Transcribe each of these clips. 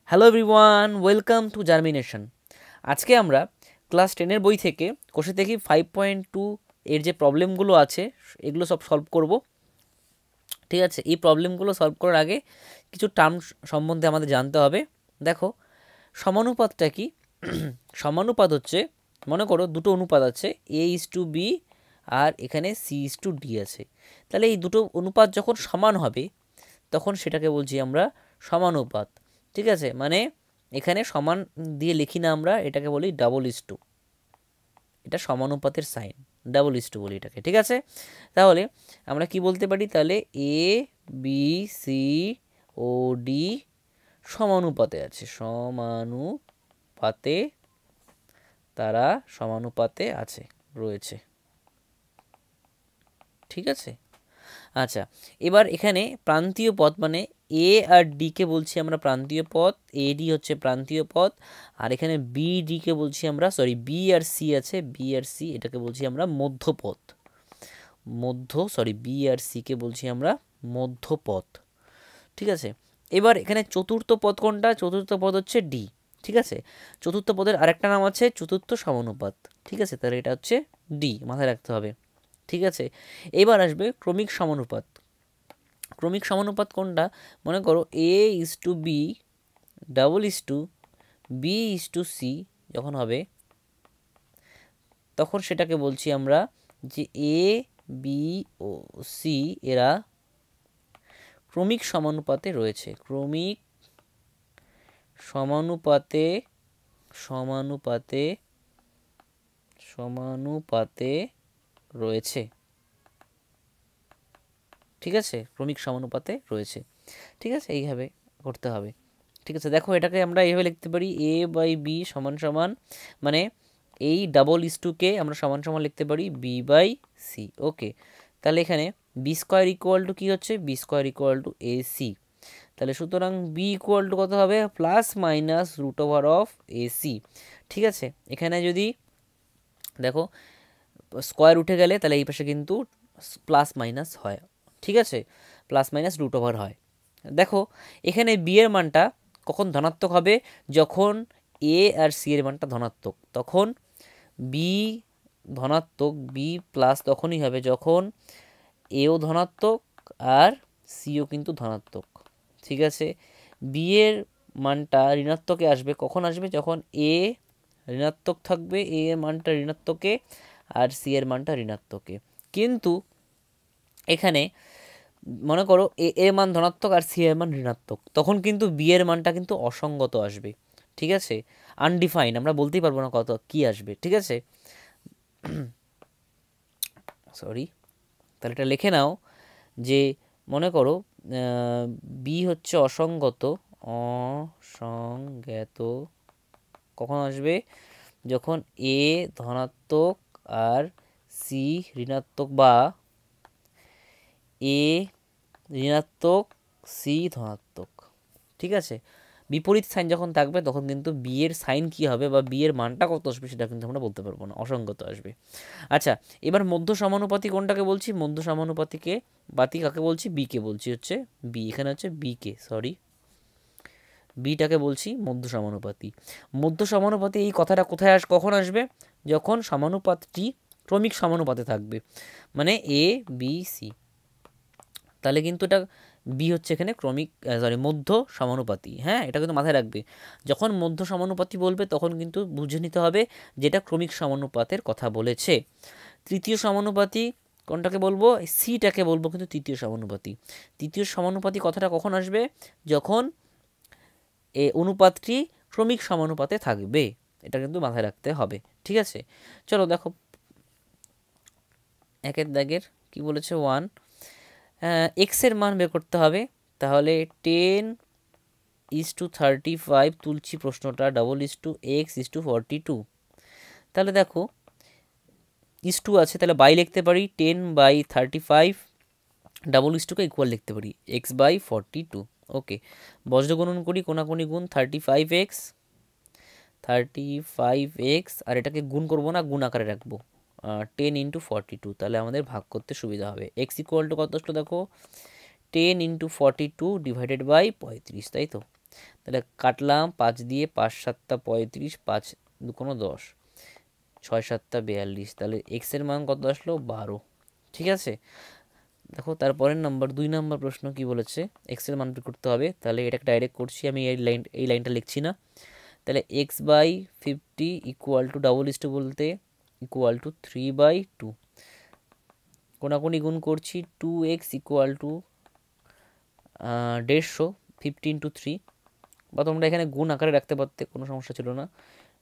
Hello everyone, welcome to germination. আজকে আমরা class 10-এর বই থেকে কোষে দেখি 5.2 এর যে প্রবলেমগুলো আছে এগুলো সব সলভ করব। ঠিক আছে, এই প্রবলেমগুলো সলভ করার আগে কিছু টার্ম সম্বন্ধে আমাদের জানতে হবে। দেখো, সমানুপাতটা কি? সমানুপাত হচ্ছে, মনে করো দুটো অনুপাত আছে, A:B আর এখানে C:D আছে। তাহলে এই দুটো অনুপাত যখন সমান হবে তখন সেটাকে বলছি আমরা সমানুপাত। ঠিক আছে, মানে এখানে সমান দিয়ে লিখি না, আমরা এটাকে বলি ডাবল ইজ টু। এটা সমানুপাতের সাইন, ডাবল ইজ টু বলি এটাকে। ঠিক আছে, তাহলে আমরা কি বলতে পারি? তাহলে A, B, C, O, D সমানুপাতে আছে, সমানুপাতে, তারা সমানুপাতে আছে, রয়েছে। ঠিক আছে, আচ্ছা, এবার এখানে প্রান্তীয় পথ মানে এ আর ডিকে বলছি আমরা প্রান্তীয় পথ, এডি হচ্ছে প্রান্তীয় পথ, আর এখানে বিডিকে বলছি আমরা, সরি বি আর সি আছে, বি আর সি এটাকে বলছি আমরা মধ্যপথ, বি আর সিকে বলছি আমরা মধ্যপথ। ঠিক আছে, এবার এখানে চতুর্থ পদ কোনটা? চতুর্থ পদ হচ্ছে ডি। ঠিক আছে, চতুর্থ পদের আরেকটা নাম আছে চতুর্থ সমানুপাত। ঠিক আছে, তাহলে এটা হচ্ছে ডি, মাথায় রাখতে হবে। ঠিক আছে, এবার আসবে ক্রমিক সমানুপাত। ক্রমিক সমানুপাত কোনটা? মনে করো A:B, double is two B:C যখন হবে তখন সেটাকে বলছি আমরা যে A, B ও C এরা ক্রমিক সমানুপাতে রয়েছে, ক্রমিক সমানুপাতে, সমানুপাতে, সমানুপাতে রয়েছে। ঠিক আছে, ক্রমিক সমানুপাতে রয়েছে। ঠিক আছে, এইভাবে করতে হবে। ঠিক আছে, দেখো এটাকে আমরা এইভাবে লিখতে পারি A/B সমান সমান, মানে এই ডাবল ইজ টুকে আমরা সমান সমান লিখতে পারি B/C। ওকে, তাহলে এখানে B² কী হচ্ছে? B²AC। তাহলে সুতরাং B কত হবে? +-√AC। ঠিক আছে, এখানে যদি দেখো স্কোয়ার উঠে গেলে তাহলে এই পাশে কিন্তু প্লাস মাইনাস হয়। ঠিক আছে, +-√ওভার হয়। দেখো এখানে বি এর মানটা কখন ধনাত্মক হবে? যখন এ আর সি এর মানটা ধনাত্মক, তখন বি ধনাত্মক, বি প্লাস তখনই হবে যখন এও ধনাত্মক আর সিও কিন্তু ধনাত্মক। ঠিক আছে, বি এর মানটা ঋণাত্মকে আসবে কখন? আসবে যখন এ ঋণাত্মক থাকবে, এ এর মানটা ঋণাত্মকে আর সি এর মানটা ঋণাত্মকে। কিন্তু এখানে মনে করো এ এর মান ধনাত্মক আর সি এর মান ঋণাত্মক, তখন কিন্তু বি এর মানটা কিন্তু অসঙ্গত আসবে। ঠিক আছে, আনডিফাইন, আমরা বলতেই পারবো না কত কি আসবে। ঠিক আছে, সরি, তাহলে এটা লিখে নাও যে মনে করো বি হচ্ছে অসঙ্গত, অসঙ্গত কখন আসবে? যখন এ ধনাত্মক আর সি ঋণাত্মক, বা এ ঋণাত্মক সি ধনাত্মক। ঠিক আছে, বিপরীত সাইন যখন থাকবে তখন কিন্তু বি এর সাইন কী হবে বা বি এর মানটা কত আসবে সেটা কিন্তু আমরা বলতে পারবো না, অসঙ্গত আসবে। আচ্ছা, এবার মধ্য সমানুপাতি কোনটাকে বলছি? মধ্য সমানুপাতিকে বাতি কাকে বলছি? বিকে বলছি, হচ্ছে বি, এখানে হচ্ছে বিকে, সরি বিটাকে বলছি মধ্য সমানুপাতি। মধ্য সমানুপাতি এই কথাটা কোথায় কখন আসবে? যখন সমানুপাতটি ক্রমিক সমানুপাতে থাকবে, মানে A, B, C। তাহলে কিন্তু এটা বি হচ্ছে এখানে ক্রমিক, সরি মধ্য সমানুপাতি। হ্যাঁ, এটা কিন্তু মাথায় রাখবে, যখন মধ্য সমানুপাতি বলবে তখন কিন্তু বুঝে নিতে হবে যেটা ক্রমিক সমানুপাতের কথা বলেছে। তৃতীয় সমানুপাতি কোনটাকে বলবো? সিটাকে বলবো কিন্তু তৃতীয় সমানুপাতি। তৃতীয় সমানুপাতি কথাটা কখন আসবে? যখন এ অনুপাতটি ক্রমিক সমানুপাতে থাকবে, এটা কিন্তু মাথায় রাখতে হবে। ঠিক আছে, চলো দেখো একের দাগের কি বলেছে, 1 এক্সের মান বের করতে হবে। তাহলে 10:35 তুলছি প্রশ্নটা, x:42। তাহলে দেখো ইস টু আছে, তাহলে বাই লিখতে পারি 10/35, ডাবল ইস টুকে ইকুয়াল লিখতে পারি x/42। ওকে, বজ্রগুণন করি, কোনাকুনি গুণ, 35x, আর এটাকে গুণ করবো না, গুণ আকারে রাখবো, 10 × 42। তাহলে আমাদের ভাগ করতে সুবিধা হবে। x= কত আসলো দেখো, 10 × 42 / 35, তাই তো। তাহলে কাটলাম 5 দিয়ে, 5 7 35, 5 2 10, 6 7 42, তাহলে এক্স এর মান কত আসলো 12। ঠিক আছে, দেখো তারপরের নাম্বার 2 নাম্বার প্রশ্ন কি বলেছে, এক্স এর মান বের করতে হবে। তাহলে এটাকে ডাইরেক্ট করছি আমি, এই লাইনটা লিখছি না। তাহলে x by 50 equal to double is to বলতে ইকুয়াল টু 3/2, কোনাকুনি গুণ করছি, 2x ইকুয়াল টু 150, 50 ইন্টু 3, বা তোমরা এখানে গুণ আকারে রাখতে পারতে, কোনো সমস্যা ছিল না।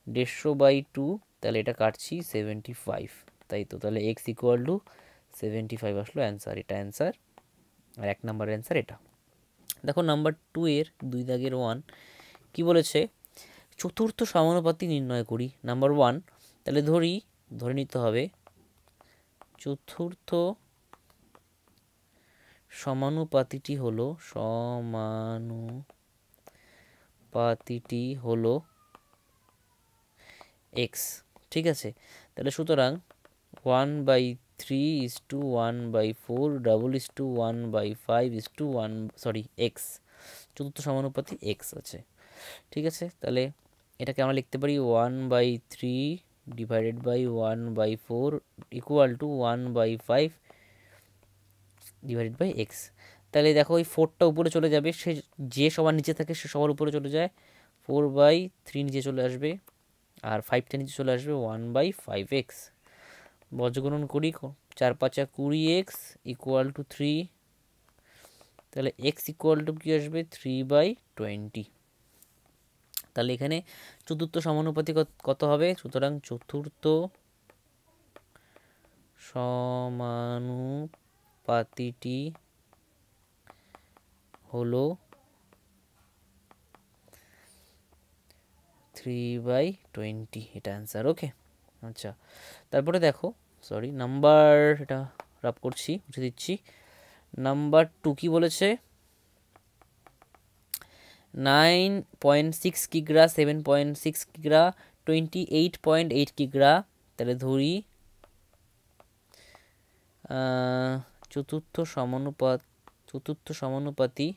150/2, তাহলে এটা কাটছি 75, তাই তো। তাহলে এক্স ইকুয়াল টু 75 আসলো অ্যান্সার, এটা অ্যান্সার। আর 1 নাম্বার অ্যান্সার এটা। দেখো নাম্বার 2 এর 2 দাগের 1 কি বলেছে, চতুর্থ সমানুপাতি নির্ণয় করি। নাম্বার 1, তাহলে ধরে নিতে হবে চতুর্থ সমানুপাতিটি হলো এক্স। ঠিক আছে, তাহলে সুতরাং 1/3:1/4 1/5:1 এক্স, চতুর্থ সমানুপাতি এক্স আছে। ঠিক আছে, তাহলে এটাকে আমরা লিখতে পারি 1/3 divided by 1/4 equal to 1/5 divided by x. তাহলে দেখো ওই 4টা উপরে চলে যাবে, সে যে সবার নিচে থাকে সে সবার উপরে চলে যায়, 4/3 নিচে চলে আসবে, আর 5টা নিচে চলে আসবে 1/5x। বর্গগুণন করি, 4 5 20x ইকুয়াল টু 3, তাহলে x ইকুয়াল টু কী আসবে 3/20। তাহলে এখানে চতুর্থ সমানুপাতি কত হবে, সুতরাং চতুর্থ সমানুপাতিটি হলো 3/20, এটা অ্যান্সার। ওকে, আচ্ছা তারপরে দেখো, নাম্বার, এটা রাপ করছি, মুছে দিচ্ছি। নাম্বার 2 কি বলেছে, 9.6 কিগ্রা, 7.6 কিগ্রা, 28.8 কিগ্রা। তাহলে ধরি চতুর্থ সমানুপাতি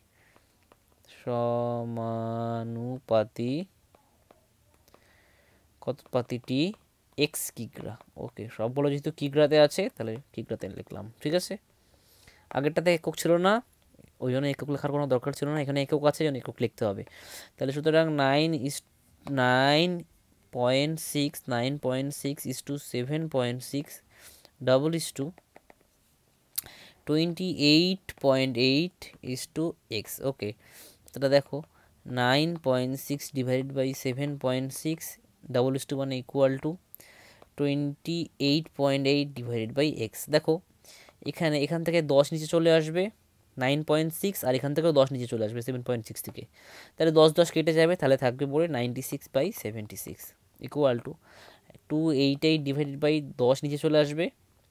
কত পাতিটি এক্স কিগ্রা। ওকে, সবগুলো যেহেতু কিগ্রাতে আছে তাহলে কিগ্রাতে লিখলাম। ঠিক আছে, আগেরটাতে একক ছিল না, ওই জন্য একক লেখার কোনো দরকার ছিল না, এখানে একক আছে, জন্য একক লিখতে হবে। তাহলে সুতরাং 9.6 is to 7.6 double is to 28.8 is to x. Okay, তাহলে দেখো 9.6 divided by 7.6 double is to মানে equal to 28.8 divided by x. দেখো এখান থেকে 10 নিচে চলে আসবে 9.6, আর এখান থেকেও 10 নিচে চলে আসবে 7.6 থেকে, তাহলে 10 10 কেটে যাবে, তাহলে থাকবে পড়ে 96/76 ইকুয়াল টু 288 ডিভাইডেড বাই 10 নিচে চলে আসবে,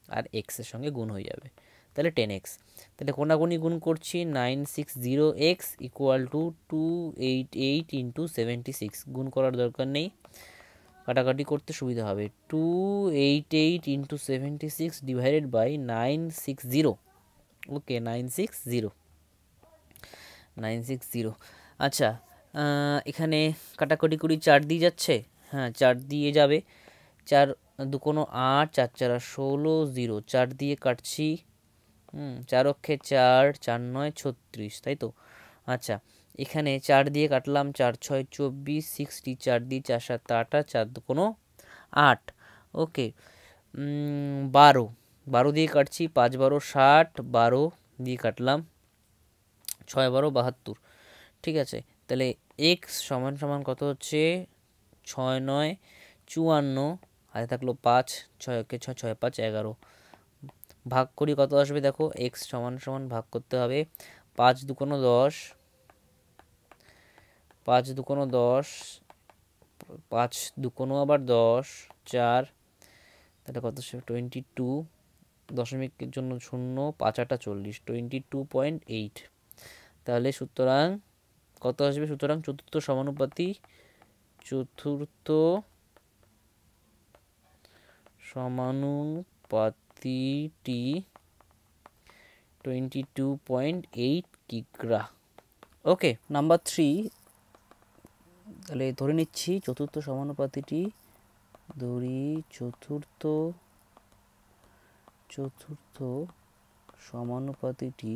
আর এক্সের সঙ্গে গুণ হয়ে যাবে, তাহলে 10x। তাহলে কোনাগুনি গুণ করছি, 960x ইকুয়াল টু 288 ইন্টু 76, গুণ করার দরকার নেই, কাটাকাটি করতে সুবিধা হবে। 288 ইন্টু 76 ডিভাইডেড বাই 960। ওকে, 960। আচ্ছা, এখানে কাটাকাটি করি, 4 দিয়ে যাচ্ছে, হ্যাঁ 4 দিয়ে যাবে, 4 2 8, 4 4 16, 0, 4 দিয়ে কাটছি, 4 অক্ষে 4, 4 9 36, তাই তো। আচ্ছা, এখানে 4 দিয়ে কাটলাম, 4 6 24, 60, 4 দিয়ে 4 7 28, 4 2 8। ওকে, 12 দিয়ে কাটছি, 5 12 60, 12 দিয়ে কাটলাম, 6 12 72। ঠিক আছে, তাহলে এক্স সমান সমান কত হচ্ছে, 6 9 54, হাতে থাকলো 5, 6 কে 6 6 5 11, ভাগ করি কত আসবে, দেখো এক্স সমান সমান ভাগ করতে হবে, 5 2 10, 5 2 10, 5 2 আবার 10, 4, তাহলে কত 22, দশমিকের জন্য 0, 5 8 40, 22.8। তাহলে সুতরাং কত আসবে, সুতরাং চতুর্থ সমানুপাতিটি 22.8 কিগ্রা। ওকে, নাম্বার 3 তাহলে ধরে নিচ্ছি চতুর্থ সমানুপাতিটি, ধরি চতুর্থ সমানুপাতিটি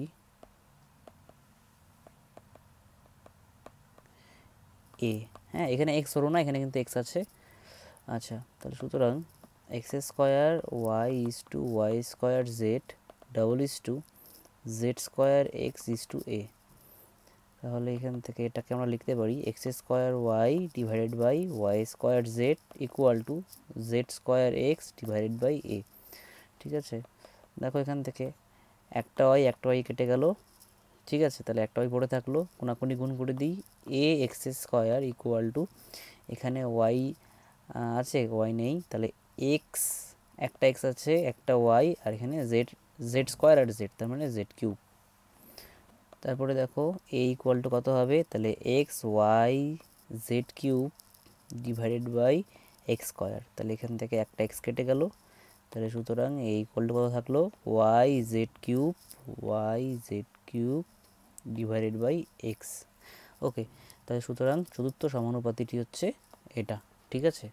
এ। হ্যাঁ, এখানে এক্স হলো না, এখানে কিন্তু এক্স আছে। আচ্ছা, তাহলে সুতরাং x square y is to y square z double is to z square x is to a. তাহলে এখান থেকে এটাকে আমরা লিখতে পারি x square y divided by y square z equal to z square x divided by a. ঠিক আছে, দেখো এখান থেকে একটা ওয়াই কেটে গেল। ঠিক আছে, তাহলে একটা ওয়াই পড়ে থাকলো, কোনাকুনি গুণ করে দিই। এ এক্স স্কোয়ার ইকুয়াল টু, এখানে ওয়াই আছে, ওয়াই নেই, তাহলে এক্স, একটা এক্স আছে, একটা ওয়াই, আর এখানে জেড, জেড স্কোয়ার আর জেড, তার মানে জেড কিউব। তারপরে দেখো এ ইকুয়াল টু কত হবে, তাহলে x y z cube divided by x square. তাহলে এখান থেকে একটা এক্স কেটে গেল, তাহলে সুতরাং এ ইকুয়াল টু কত থাকলো, y z cube divided by x. Okay, তাহলে সুতরাং চতুর্থ সমানুপাতিটি হচ্ছে এটা। ঠিক আছে,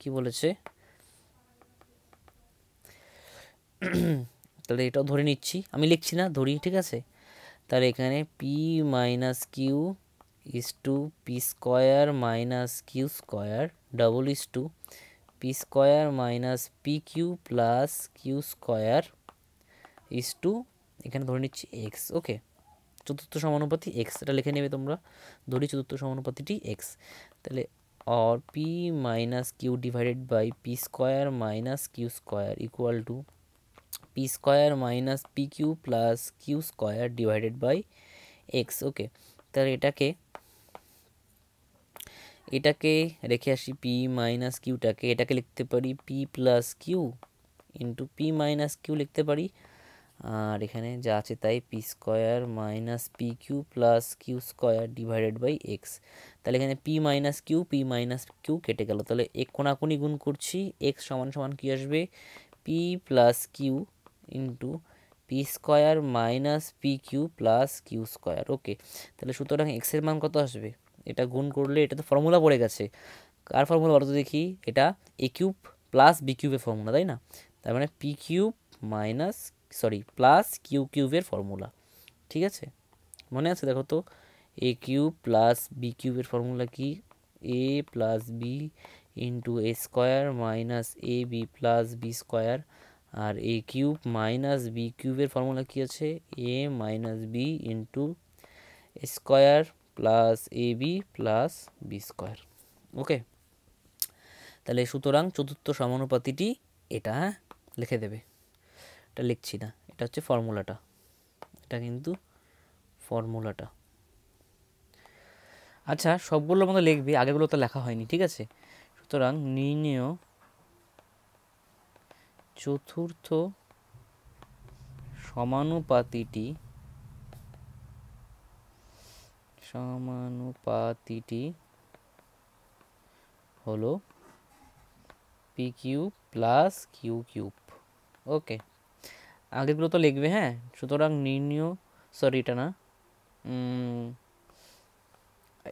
কি বলেছে, তাহলে এটাও ধরে নিচ্ছি, আমি লিখছি না, ধরি। ঠিক আছে, তাহলে এখানে p minus q is to p square minus q square double is to p square minus p q plus q square is to, এখানে ধরে নিচ্ছি এক্স। ওকে, চতুর্থ সমানুপাতি এক্স, এটা লিখে নেবে তোমরা। ধরি চতুর্থ সমানুপাতিটি এক্স, তাহলে और p minus q divided by p square minus q square equal to p square minus p q plus q square divided by x. Okay, তাহলে এটাকে রেখে আসি, পি মাইনাস কিউটাকে, এটাকে লিখতে পারি p plus q into p minus q লিখতে পারি, আর এখানে যা আছে তাই p square minus p q plus q square divided by x. তাহলে এখানে পি মাইনাস কিউ কেটে গেল, তাহলে এক কোনাকুনি গুণ করছি, এক্স সমান সমান কী আসবে, p plus q into p square minus p q plus q square. Okay, তাহলে সুতরাং এক্সের মান কত আসবে, এটা গুণ করলে, এটা তো ফর্মুলা পড়ে গেছে, কার ফর্মুলা বলো তো দেখি, এটা এ কিউব প্লাস বি কিউবের ফর্মুলা, তাই না? তার মানে p cube minus plus q কিউবের ফর্মুলা। ঠিক আছে, মনে আছে? দেখো তো, এ কিউব প্লাস বি কিউবের ফর্মুলা কি, a plus b into a square minus a b plus b square, আর এ কিউব মাইনাস বি কিউবের ফর্মুলা কি আছে, a minus b into square plus a b plus b square. Okay, তাহলে সুতরাং চতুর্থ সমানুপাতিটি এটা, লিখে দেবে। এটা লিখছি না, এটা হচ্ছে ফর্মুলাটা, এটা কিন্তু ফর্মুলাটা। আচ্ছা, সবগুলোর মধ্যে লিখবি, আগেগুলো তো লেখা হয়নি। ঠিক আছে, সুতরাং নির্ণেয় চতুর্থ সমানুপাতিটি হলো p cube plus q cube. Okay, আগেগুলো তো লিখবে। হ্যাঁ, সুতরাং নির্ণেয়, এটা না,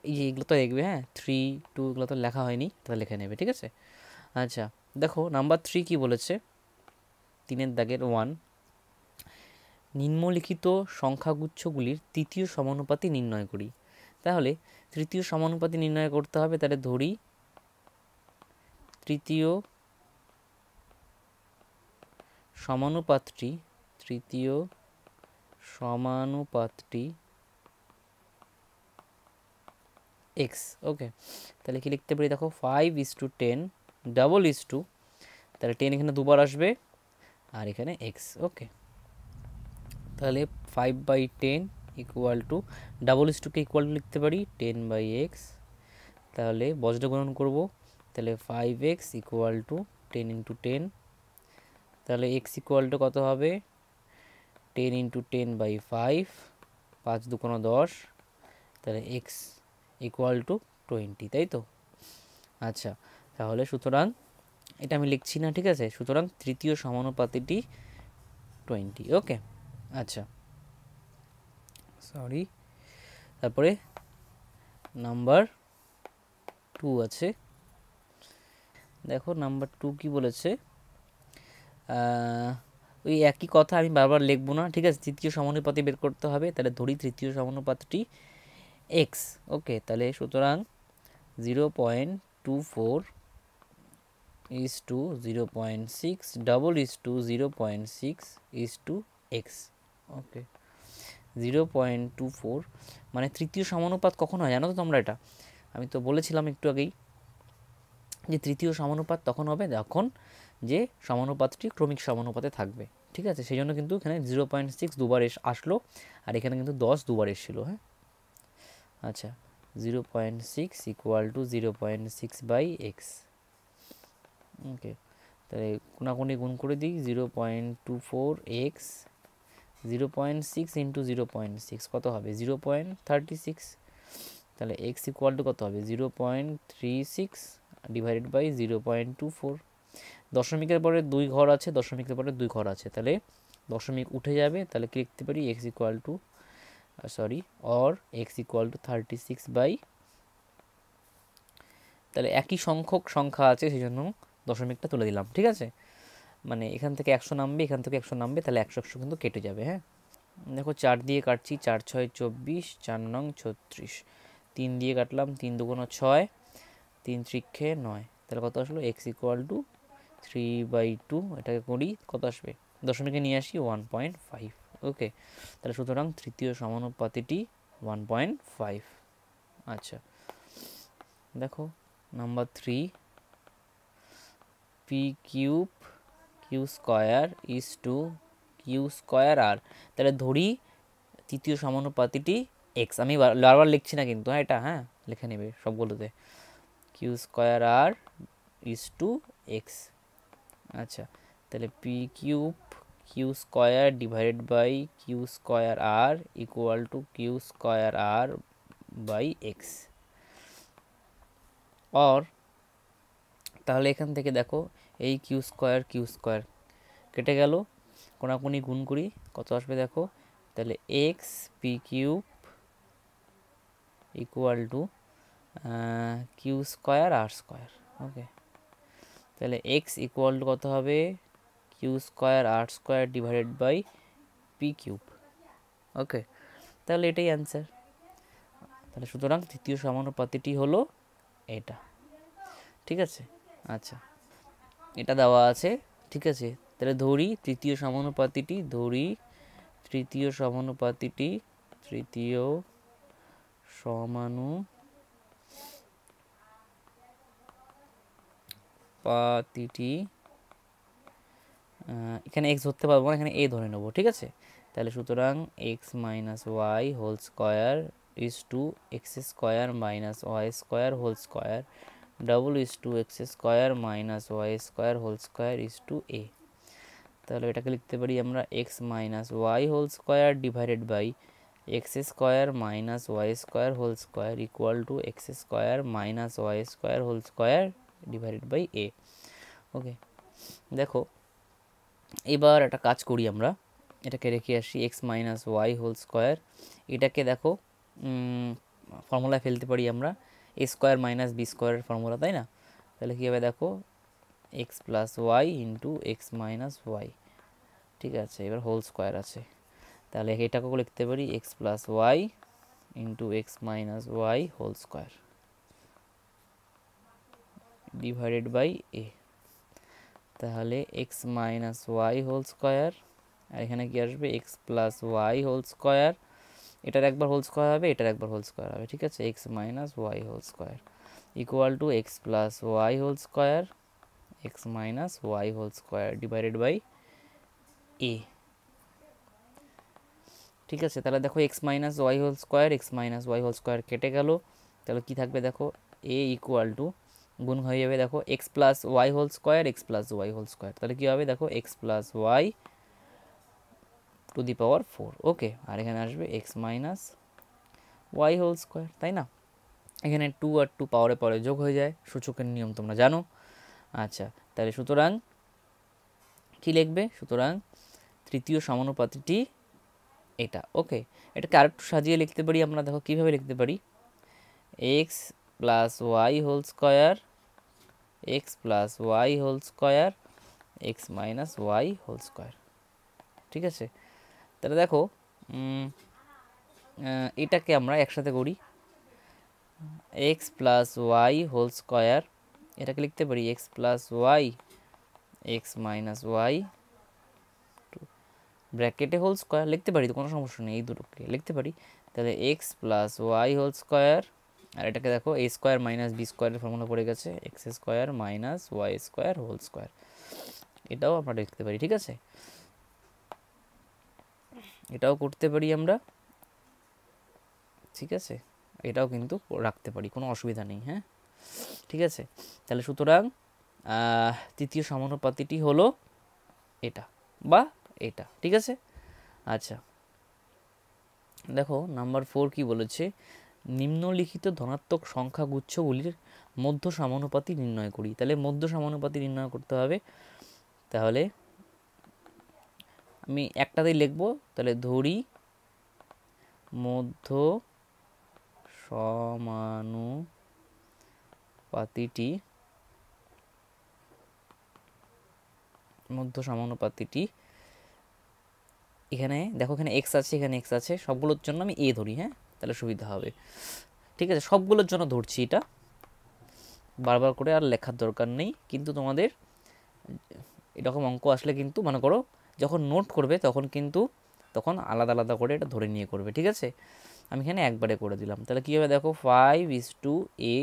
এই যে এগুলো তো লিখবে। হ্যাঁ, 3, 2 এগুলো তো লেখা হয়নি, তাহলে লিখে নেবে। ঠিক আছে, আচ্ছা দেখো নাম্বার 3 কি বলেছে, 3-এর দাগের 1, নিম্নলিখিত সংখ্যাগুচ্ছগুলির তৃতীয় সমানুপাতি নির্ণয় করি। তাহলে তৃতীয় সমানুপাতি নির্ণয় করতে হবে, তাহলে ধরি তৃতীয় সমানুপাতটি এক্স। ওকে, তাহলে কি লিখতে পারি, দেখো 5:10 ডাবল ইজ টু, তাহলে 10 এখানে দুবার আসবে, আর এখানে এক্স। ওকে, তাহলে 5/10 ইকুয়াল টু, ডাবল ইজ টুকে ইকুয়াল টু লিখতে পারি 10/x, তাহলে বজ্র গুণন করব, তাহলে 5x ইকুয়াল টু 10 ইন্টু 10, তাহলে x ইকুয়াল টু কত হবে, 10 ইন্টু 10/5, 5×2 = 10, তাহলে x ইকুয়াল টু 20, তাই তো? আচ্ছা, তাহলে সুতরাং এটা আমি লিখছি না। ঠিক আছে, সুতরাং তৃতীয় সমানুপাতিটি 20। ওকে, আচ্ছা তারপরে নাম্বার টু আছে। দেখো নাম্বার টু কি বলেছে, ওই একই কথা আমি বারবার লিখবো না, ঠিক আছে। তৃতীয় সমানুপাতি বের করতে হবে, তাহলে ধরি তৃতীয় সমানুপাতটি এক্স। ওকে, তাহলে সুতরাং 0.24 is to 0.6 double is to 0.6 is to x। ওকে, 0.24 মানে তৃতীয় সমানুপাত কখন হয় জানো তো তোমরা? এটা আমি তো বলেছিলাম একটু আগেই যে তৃতীয় সমানুপাত তখন হবে যখন যে সমানুপাতটি ক্রমিক সমানুপাতে থাকবে, ঠিক আছে। সেই জন্য কিন্তু এখানে 0.6 দুবার আসলো, আর এখানে কিন্তু 10 দুবার এসেছিলো। হ্যাঁ, আচ্ছা, 0.6 equal to 0.6 by x. Okay, তাহলে কোনাকুনি গুণ করে দিই, 0.24 এক্স 0.6 ইন্টু 0.6 কত হবে 0.36। তাহলে এক্স ইকুয়াল টু কত হবে 0.36 ডিভাইডেড বাই 0.24। দশমিকের পরে 2 ঘর আছে, দশমিকের পরে 2 ঘর আছে, তাহলে দশমিক উঠে যাবে, তাহলে কি লিখতে পারি x equal to x equal to 36 by, তাহলে একই সংখ্যক সংখ্যা আছে সেই জন্য দশমিকটা তুলে দিলাম, ঠিক আছে। মানে এখান থেকে 100 নামবে, এখান থেকে 100 নামবে, তাহলে 100 কিন্তু কেটে যাবে। হ্যাঁ, দেখো 4 দিয়ে কাটছি, 4 6 24, 4 নং 36, 3 দিয়ে কাটলাম, 3 দুগুণ 6, 3 ত্রিক্ষে 9, তাহলে কত আসলো এক্স ইকুয়াল টু 3/2। এটাকে করি কত আসবে, দশমিকে নিয়ে আসি 1.5। ওকে, তাহলে সুতরাং তৃতীয় সমানুপাতিটি 1.5। আচ্ছা, দেখো number 3, p cube q square is to q square r. তাহলে ধরি তৃতীয় সমানুপাতিটি এক্স, আমি বারবার লিখছি না কিন্তু, হ্যাঁ এটা হ্যাঁ লিখে নেবে সবগুলোতে, q square r is to x. আচ্ছা, তাহলে p cube q square divided by q square r equal to q square r by x. Or তাহলে এখান থেকে দেখো এই কিউ স্কোয়ার কেটে গেল, কোনাকুনি গুণ করি কত আসবে দেখো, তাহলে x p cube equal to q square r square. Okay, তাহলে এক্স ইকুয়াল টু কত হবে q square r square divided by p cube. Okay, তাহলে এটাই অ্যান্সার। তাহলে সুতরাং তৃতীয় সমানুপাতিটি হলো এটা, ঠিক আছে। আচ্ছা, এটা দেওয়া আছে, ঠিক আছে। তাহলে ধরি তৃতীয় সমানুপাতিটি, তৃতীয় সমানুপাতিটি এখানে এক্স ধরতে পারবো না, এখানে এ ধরে নেবো, ঠিক আছে। তাহলে সুতরাং x minus y whole square is to x square minus y square whole square double is to x square minus y square whole square is to a. তাহলে এটাকে লিখতে পারি আমরা x minus y whole square divided by x square minus y square whole square equal to x square minus y square whole square divided by a. Okay, দেখো এবার একটা কাজ করি আমরা, এটাকে রেখে আসি x minus y whole square, এটাকে দেখো ফর্মুলায় ফেলতে পারি আমরা, এ স্কোয়ার মাইনাস বি স্কোয়ারের ফর্মুলা, তাই না। তাহলে কী হবে দেখো x plus y into x minus y, ঠিক আছে। এবার হোল স্কোয়ার আছে, তাহলে এটাকেও লিখতে পারি x plus y into x minus y whole square divided by a. তাহলে x minus y whole square, আর এখানে কি আসবে x plus y whole square, এটার একবার হোল স্কোয়ার হবে, এটার একবার হোল স্কোয়ার হবে, ঠিক আছে। X minus y whole square equal to x plus y whole square x minus y whole square divided by a, ঠিক আছে। তাহলে দেখো x minus y whole square কেটে গেল, তাহলে কি থাকবে দেখো এ ইকুয়াল টু গুণ হয়ে যাবে দেখো x plus y whole square, তাহলে কী হবে দেখো x plus y to the power 4। Okay, আর এখানে আসবে x minus y whole square, তাই না। এখানে 2 আর 2 পাওয়ারে পরে যোগ হয়ে যায়, সূচকের নিয়ম তোমরা জানো। আচ্ছা, তাহলে সুতরাং কি লিখবে, সুতরাং তৃতীয় সমানুপাতিটি এটা। ওকে, এটাকে আরেকটু সাজিয়ে লিখতে পারি আমরা, দেখো কীভাবে লিখতে পারি, x plus y whole square, x plus y whole square, x minus y whole square. ঠিক আছে, তাহলে দেখো এটাকে আমরা একসাথে করি, x plus y whole square, এটাকে লিখতে পারি x plus y x minus y ব্র্যাকেটে হোল স্কোয়ার লিখতে পারি, তো কোনো সমস্যা নেই, এই দুটোকে লিখতে পারি। তাহলে x plus y whole square, আর এটাকে দেখো এ স্কোয়ার মাইনাস বি স্কোয়ারের ফর্মুলা পড়ে গেছে, x square minus y square whole square, এটাও আমরা লিখতে পারি। ঠিক আছে, এটাও করতে পারি আমরা। ঠিক আছে, এটাও কিন্তু রাখতে পারি, কোনো অসুবিধা নেই। হ্যাঁ, ঠিক আছে, তাহলে সুতরাং তৃতীয় সমানুপাতিটি হলো এটা বা এটা। ঠিক আছে, আচ্ছা দেখো নাম্বার 4 কি বলেছে, নিম্নলিখিত ধনাত্মক সংখ্যা গুচ্ছগুলির মধ্য সমানুপাতি নির্ণয় করি। তাহলে মধ্য সমানুপাতি নির্ণয় করতে হবে, তাহলে আমি একটাতেই লিখবো, তাহলে ধরি মধ্য সমানুপাতিটি, মধ্য সমানুপাতিটি এখানে দেখো, এখানে এক্স আছে, এখানে এক্স আছে, সবগুলোর জন্য আমি এ ধরি। হ্যাঁ, তাহলে সুবিধা হবে। ঠিক আছে, সবগুলোর জন্য ধরছি, এটা বারবার করে আর লেখার দরকার নেই, কিন্তু তোমাদের এরকম অঙ্ক আসলে কিন্তু মনে করো যখন নোট করবে তখন আলাদা আলাদা করে এটা ধরে নিয়ে করবে। ঠিক আছে, আমি এখানে একবারে করে দিলাম। তাহলে কী হবে দেখো, 5:a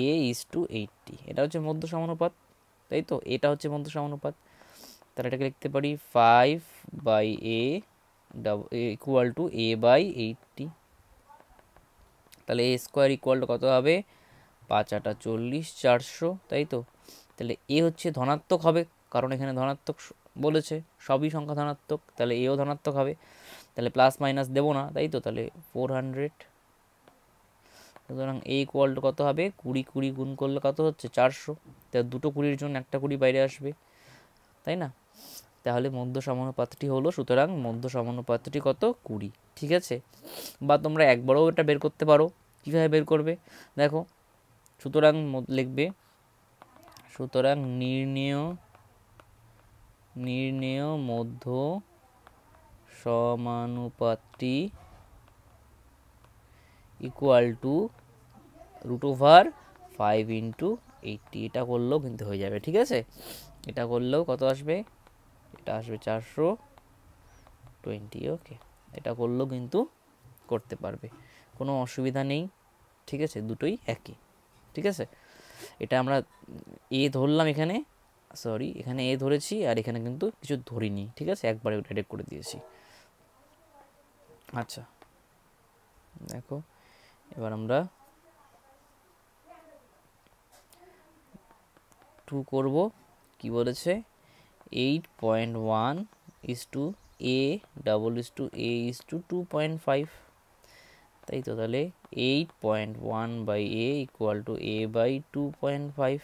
(a):80, এটা হচ্ছে মধ্য সমানুপাত, তাই তো, এটা হচ্ছে মধ্য সমানুপাত। তাহলে এটাকে লিখতে পারি 5/a = a/80। তাহলে এ স্কোয়ার ইকুয়াল টু কত হবে, 5×8 = 40, 400, তাই তো। তাহলে এ হচ্ছে ধনাত্মক হবে, কারণ এখানে ধনাত্মক বলেছে, সবই সংখ্যা ধনাত্মক, তাহলে এও ধনাত্মক হবে, তাহলে প্লাস মাইনাস দেবো না, তাই তো। তাহলে 400, সুতরাং এ ইকুয়াল টু কত হবে, 20 গুণ করলে কত হচ্ছে, 400। তাহলে দুটো 20-এর জন্য একটা 20 বাইরে আসবে, তাই না। তাহলে মধ্য সমানুপাতটি হলো, সুতরাং মধ্য সমানুপাতটি কত, 20। ঠিক আছে, বা তোমরা একবারও এটা বের করতে পারো। কীভাবে বের করবে দেখো, সুতরাং লিখবে, সুতরাং নির্ণেয় মধ্য সমানুপাতটি ইকুয়াল টু √5 × 80। এটা করলেও কিন্তু হয়ে যাবে। ঠিক আছে, এটা করলেও কত আসবে, এটা আসবে 420। ওকে, এটা করলেও কিন্তু করতে পারবে, কোনো অসুবিধা নেই। ঠিক আছে, দুটোই একই। ঠিক আছে, এটা আমরা এ ধরলাম এখানে, এখানে এ ধরেছি, আর এখানে কিন্তু কিছু ধরিনি। ঠিক আছে, একবারে ডাইরেক্ট করে দিয়েছি। আচ্ছা দেখো, এবার আমরা 2 করব। কি বলেছে, 8.1:a(a):2.5, তাই তো। তাহলে 8.1/a = a/2.5।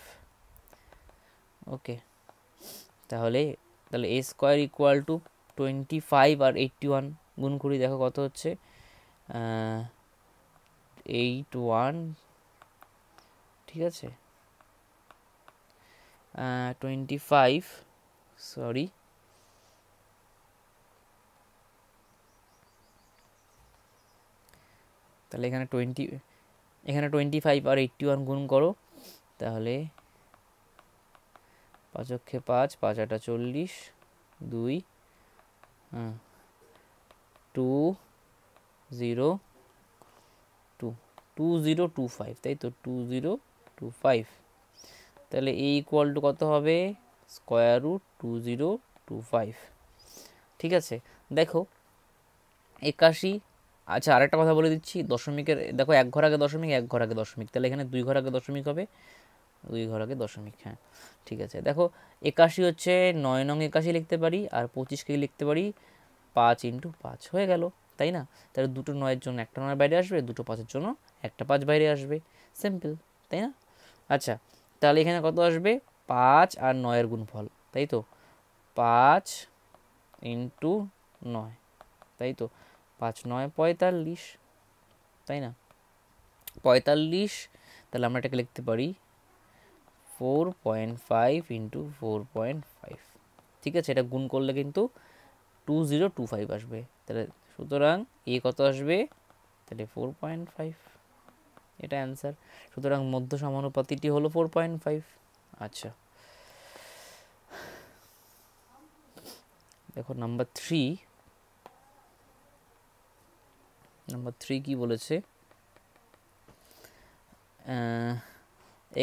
ওকে, তাহলে এ স্কোয়ার ইকুয়াল টু 25 আর 81 গুণ করি, দেখো কত হচ্ছে, 81, ঠিক আছে, 25, তাহলে এখানে 25 আর 81 গুণ করো, তাহলে 5×5, 5×8 = 40, 2 2025, তাই তো, 2025। তাহলে এ ইকুয়াল টু কত হবে, √2025। ঠিক আছে, দেখো 81। আচ্ছা, আরেকটা কথা বলে দিচ্ছি, দশমিকের দেখো, এক ঘর আগে দশমিক, এক ঘর আগে দশমিক, তাহলে এখানে 2 ঘর আগে দশমিক হবে, 2 ঘর আগে দশমিক। হ্যাঁ, ঠিক আছে, দেখো 81 হচ্ছে 9 নং 81 লিখতে পারি, আর 25কে লিখতে পারি 5 × 5, হয়ে গেল, তাই না। তাহলে দুটো 9-এর জন্য একটা 9 বাইরে আসবে, দুটো 5-এর জন্য একটা 5 বাইরে আসবে, সিম্পল, তাই না। আচ্ছা, তাহলে এখানে কত আসবে, 5 আর 9-এর গুণফল, তাই তো, 5 × 9, তাই তো, 5×9 = 45, তাই না। 45, তাহলে আমরা এটাকে লিখতে পারি 4.5 ইন্টু 4.5। ঠিক আছে, এটা গুণ করলে কিন্তু 2025 আসবে। তাহলে সুতরাং এ কত আসবে, তাহলে 4.5, এটা অ্যান্সার। সুতরাং মধ্য সমানুপাতিটি হলো 4.5। আচ্ছা, দেখো নাম্বার 3 কি বলেছে,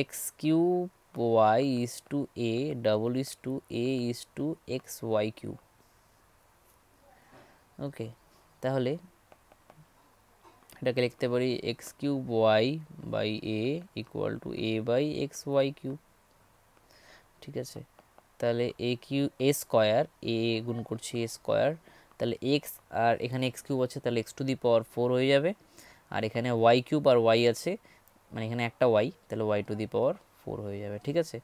x cube y is to a double is to a is to x y cube. Okay, তাহলে এটাকে লিখতে পারি x cube y by a equal to a by x y cube. ঠিক আছে, তাহলে এ স্কোয়ার, এ গুণ করছি এ স্কোয়ার, তাহলে এক্স আর এখানে এক্স কিউব আছে, তাহলে এক্স টু দি পাওয়ার 4 হয়ে যাবে। আর এখানে ওয়াই কিউব আর ওয়াই আছে, মানে এখানে একটা ওয়াই, তাহলে ওয়াই টু দি পাওয়ার 4 হয়ে যাবে। ঠিক আছে,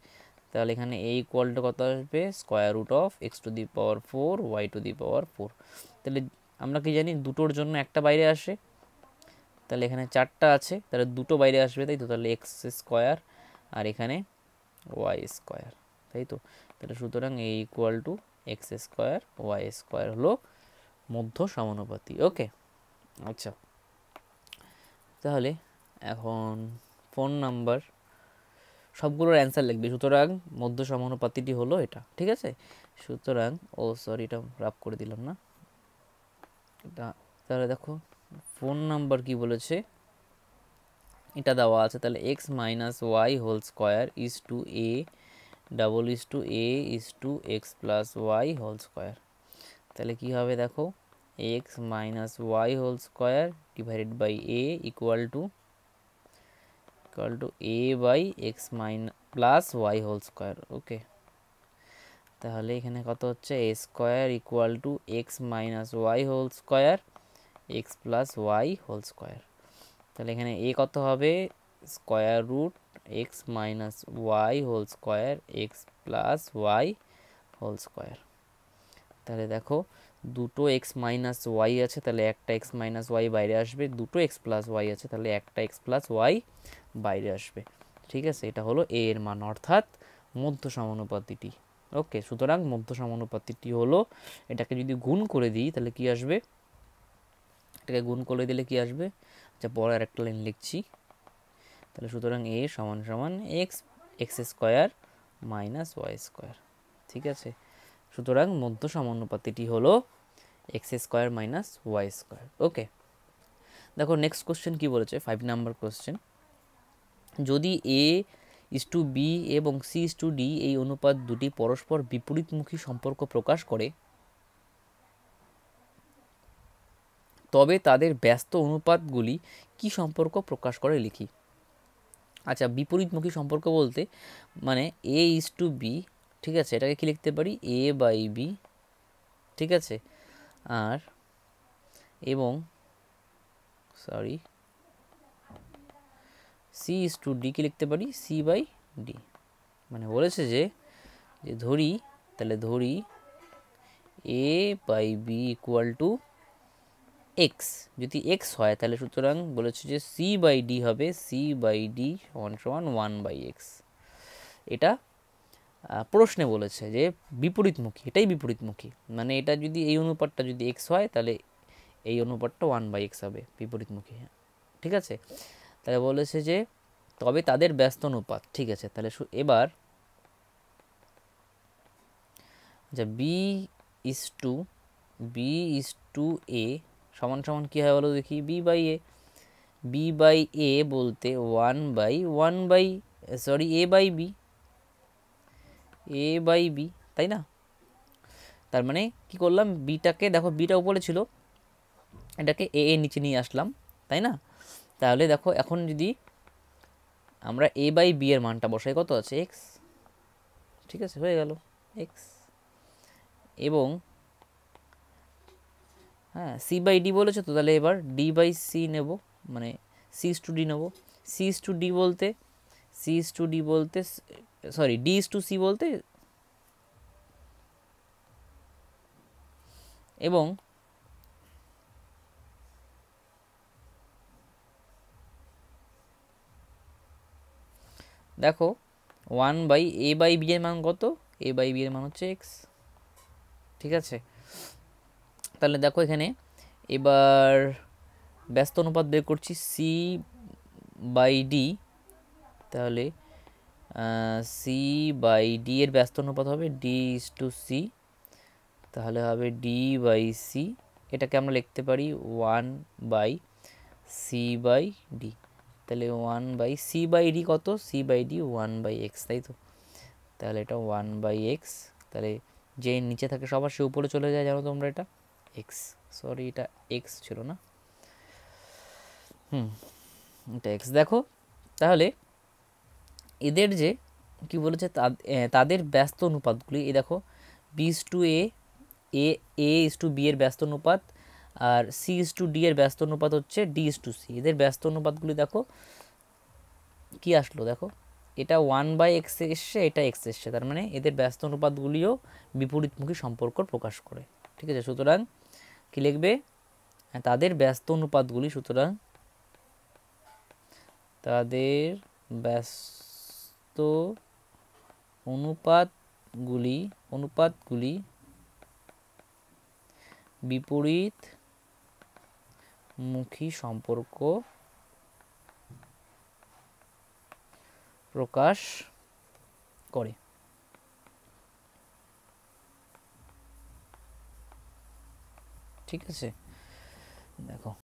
তাহলে এখানে এ ইকুয়াল টু কত আসবে, square root of x to the power 4 y to the power 4। তাহলে আমরা কি জানি, দুটোর জন্য একটা বাইরে আসে, তাহলে এখানে 4টা আছে, তাহলে দুটো বাইরে আসবে, তাই তো। তাহলে এক্স স্কোয়ার আর এখানে ওয়াই স্কোয়ার, তাই তো। তাহলে সুতরাং a equal to x square y square হলো মধ্য সমানুপাতি। ওকে, আচ্ছা, তাহলে এখন ফোন নাম্বার সবগুলোর অ্যান্সার লিখবে। সুতরাং মধ্য সমানুপাতিটি হলো এটা। ঠিক আছে, সুতরাং সরি, এটা রাফ করে দিলাম না এটা। তাহলে দেখো ফোন নাম্বার কি বলেছে, এটা দেওয়া আছে। তাহলে x minus y whole square is to a double is to a is to x plus y whole square. তাহলে কী হবে দেখো, x minus y whole square divided by a equal to a by x plus y whole square. Okay, তাহলে এখানে কত হচ্ছে, a square equal to x minus y whole square x plus y whole square. তাহলে এখানে a কত হবে, square root x minus y whole square x plus y whole square. তাহলে দেখো দুটো এক্স মাইনাস ওয়াই আছে, তাহলে একটা এক্স মাইনাস ওয়াই বাইরে আসবে, দুটো এক্স প্লাস ওয়াই আছে, তাহলে একটা এক্স প্লাস ওয়াই বাইরে আসবে। ঠিক আছে, এটা হলো এ এর মান, অর্থাৎ মধ্য সমানুপাতিটি। ওকে, সুতরাং মধ্য সমানুপাতিটি হলো, এটাকে যদি গুণ করে দিই তাহলে কি আসবে, এটাকে গুণ করে দিলে কি আসবে, আচ্ছা পরে আর একটা লাইন লিখছি। তাহলে সুতরাং এ সমান সমান x square minus y square. ঠিক আছে, সুতরাং মধ্য সমানুপাতিটি হলো x square minus y square. Okay, দেখো নেক্সট কোশ্চেন কি বলেছে, 5 নাম্বার কোশ্চেন। যদি এ ইস টু বি এবং সি ইস টু ডি এই অনুপাত দুটি পরস্পর বিপরীতমুখী সম্পর্ক প্রকাশ করে, তবে তাদের ব্যস্ত অনুপাতগুলি কি সম্পর্ক প্রকাশ করে লিখি। আচ্ছা, বিপরীতমুখী সম্পর্ক বলতে মানে এ ইস টু বি, ঠিক আছে, এটাকে কি লিখতে পারি, এ বাই বি। ঠিক আছে, আর এবং sorry c is to d কি লিখতে পারি, সি বাই ডি। মানে বলেছে যে ধরি, তাহলে ধরি a by b equal to x, যদি এক্স হয় তাহলে সুতরাং বলেছে যে সি বাই ডি হবে সি বাই ডি সমান সমান 1/x। এটা প্রশ্নে বলেছে যে বিপরীতমুখী, এটাই বিপরীতমুখী, মানে এটা যদি এই অনুপাতটা যদি এক্স হয় তাহলে এই অনুপাতটা 1/x হবে, বিপরীতমুখী। ঠিক আছে, তাহলে বলেছে যে তবে তাদের ব্যস্ত অনুপাত। ঠিক আছে, তাহলে এবার আচ্ছা বি ইস টু এ সমান সমান কী হয় বলো দেখি, বি বাই এ বলতে এ বাই বি, তাই না। তার মানে কি করলাম, বিটাকে দেখো, বিটা উপরে ছিল, এটাকে এ নিচে নিয়ে আসলাম, তাই না। তাহলে দেখো এখন যদি আমরা এ বাই বি এর মানটা বসাই, কত আছে, এক্স। ঠিক আছে, হয়ে গেল এক্স। এবং হ্যাঁ সি বাই ডি বলেছে তো, তাহলে এবার ডি বাই সি নেব, মানে সি ইস টু ডি নেব। সি ইস টু ডি বলতে sorry d is to c বলতে, এবং দেখো 1/a/b এর মান কত, a/b এর মান হচ্ছে x, ঠিক আছে। তাহলে দেখো এখানে এবার ব্যস্ত অনুপাত বের করছি c/d, তাহলে c/d এর ব্যস্ত অনুপাত হবে d/c, তাহলে হবে d/c, এটাকে আমরা লিখতে পারি 1/c/d, তাহলে 1/c/d কত, c/d 1/x, তাই তো। তাহলে এটা 1/x, তাহলে যে নিচে থাকে সবার সে উপরে চলে যায়, জানো তোমরা এটা x, সরি এটা x ছিল না, এটা x। দেখো তাহলে এদের যে কি বলেছে তাদের ব্যস্ত অনুপাতগুলি, এই দেখো b/a, a/b এর ব্যস্ত অনুপাত, আর c/d এর ব্যস্ত অনুপাত হচ্ছে d/c, এদের ব্যস্ত অনুপাতগুলি দেখো কি আসলো, দেখো এটা 1/x এসছে, এটা x এসছে, তার মানে এদের ব্যস্ত অনুপাতগুলিও বিপরীতমুখী সম্পর্ক প্রকাশ করে, ঠিক আছে। সুতরাং কি লিখবে, তাদের ব্যস্ত অনুপাতগুলি, সুতরাং তাদের ব্যস্ত অনুপাতগুলি বিপরীতমুখী সম্পর্ক প্রকাশ করে, ঠিক আছে। দেখো